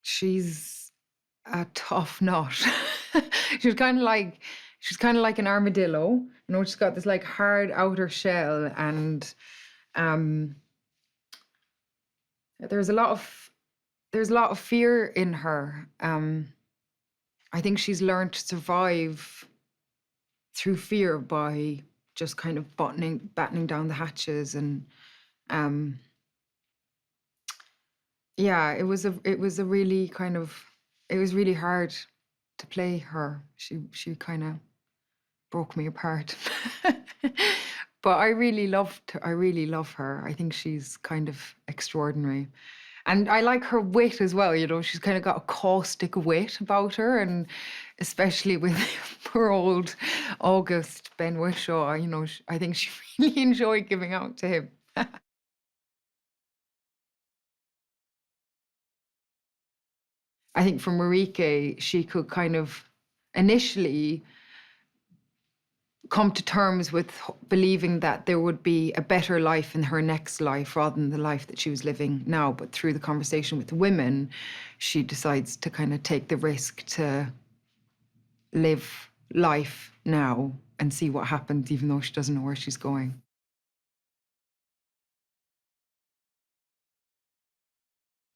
She's a tough nut. She's kind of like she's kind of like an armadillo. She's got this like hard outer shell, and um, there's a lot of there's a lot of fear in her. I think she's learned to survive through fear by just kind of battening down the hatches, and um, yeah, it was a really kind of it was really hard to play her. She kind of broke me apart. But I really loved her. I really love her. I think she's kind of extraordinary. And I like her wit as well. She's kind of got a caustic wit about her, and especially with poor old August Ben Whishaw, I think she really enjoyed giving out to him. I think for Mariko, she could kind of initially come to terms with believing that there would be a better life in her next life rather than the life that she was living now. But through the conversation with the women, she decides to kind of take the risk to live life now and see what happens, even though she doesn't know where she's going.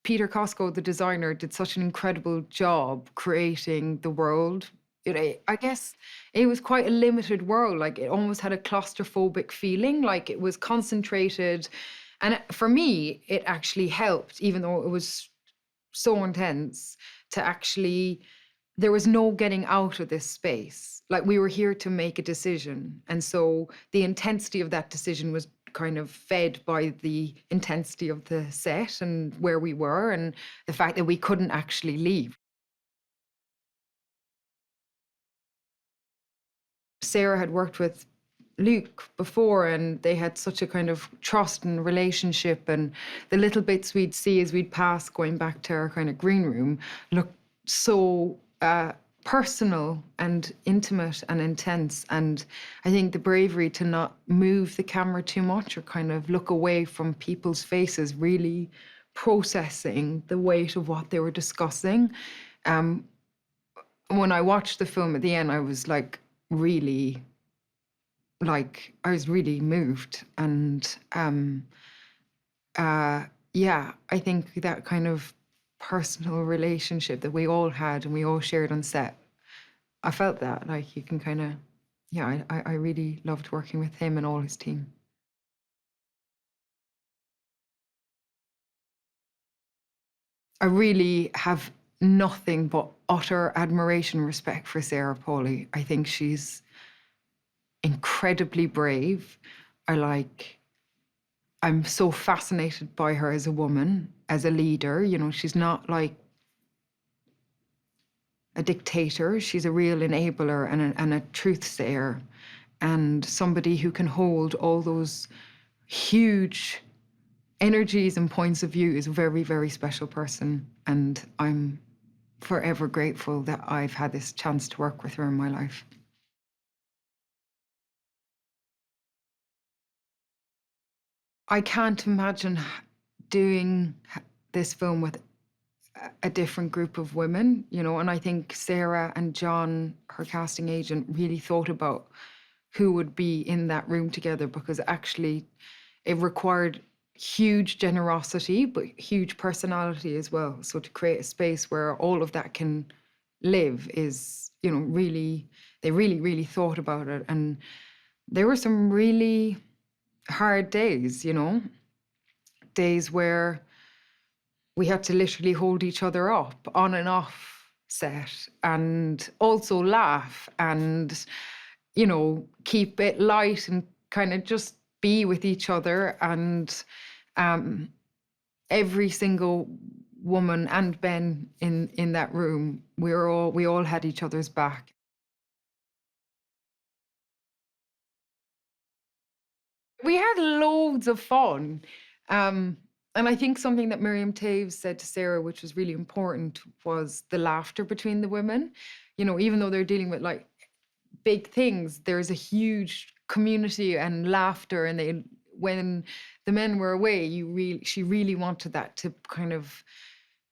Peter Costco, the designer, did such an incredible job creating the world. I guess it was quite a limited world. Like, it almost had a claustrophobic feeling, like it was concentrated. And for me, it actually helped, even though it was so intense, to actually, there was no getting out of this space. Like, we were here to make a decision. And so the intensity of that decision was kind of fed by the intensity of the set and where we were, and the fact that we couldn't actually leave. Sarah had worked with Luke before, and they had such a kind of trust and relationship, and the little bits we'd see as we'd pass going back to our kind of green room looked so personal and intimate and intense. And I think the bravery to not move the camera too much or kind of look away from people's faces, really processing the weight of what they were discussing. When I watched the film at the end, I was like, really, like, I was really moved. And yeah, I think that kind of personal relationship that we all had and we all shared on set, I felt that, like, you can kind of, yeah, I really loved working with him and all his team. I really have nothing but utter admiration, respect for Sarah Polley. I think she's incredibly brave. I'm so fascinated by her as a woman, as a leader. She's not like a dictator. She's a real enabler and a truth sayer, and somebody who can hold all those huge energies and points of view is a very, very special person. And I'm forever grateful that I've had this chance to work with her in my life. I can't imagine doing this film with a different group of women, and I think Sarah and John, her casting agent, really thought about who would be in that room together, because actually it required huge generosity, but huge personality as well. So to create a space where all of that can live is, really, they really, really thought about it. And there were some really hard days, days where we had to literally hold each other up on and off set, and also laugh and, keep it light and kind of just be with each other. And every single woman and Ben in that room, we all had each other's back. We had loads of fun. And I think something that Miriam Toews said to Sarah, which was really important, was the laughter between the women. Even though they're dealing with like big things, there's a huge community and laughter. And when the men were away, she really wanted that to kind of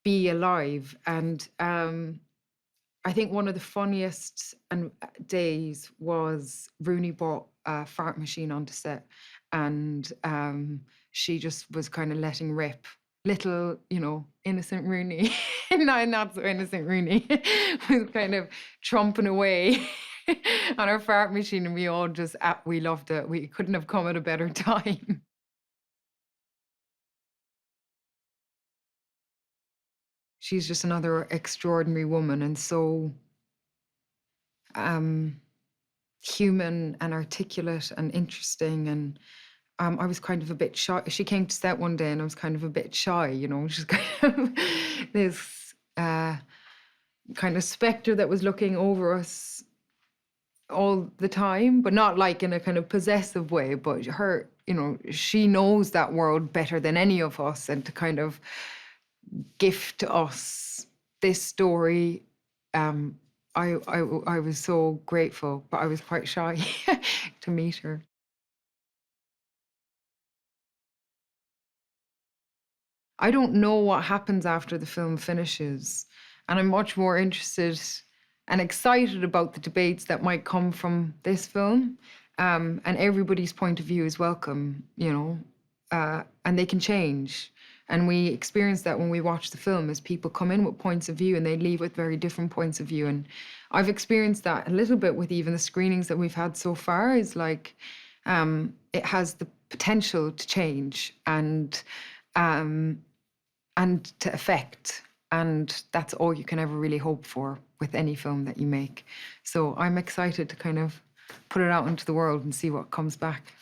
be alive. And I think one of the funniest days was Rooney brought a fart machine onto set, and she just was kind of letting rip. Little, innocent Rooney, no, not so innocent Rooney, was kind of tromping away on our fart machine, and we all just, we loved it. We couldn't have come at a better time. She's just another extraordinary woman, and so human and articulate and interesting. And I was kind of a bit shy. She came to set one day and I was kind of a bit shy, She's kind of this kind of spectre that was looking over us all the time, but not like in a kind of possessive way, but her, she knows that world better than any of us, and to kind of gift us this story, I was so grateful, but I was quite shy to meet her. I don't know what happens after the film finishes, and I'm much more interested and excited about the debates that might come from this film. And everybody's point of view is welcome, and they can change. And we experience that when we watch the film, as people come in with points of view and they leave with very different points of view. And I've experienced that a little bit with even the screenings that we've had so far. Is like, it has the potential to change and to affect. And that's all you can ever really hope for with any film that you make. So I'm excited to kind of put it out into the world and see what comes back.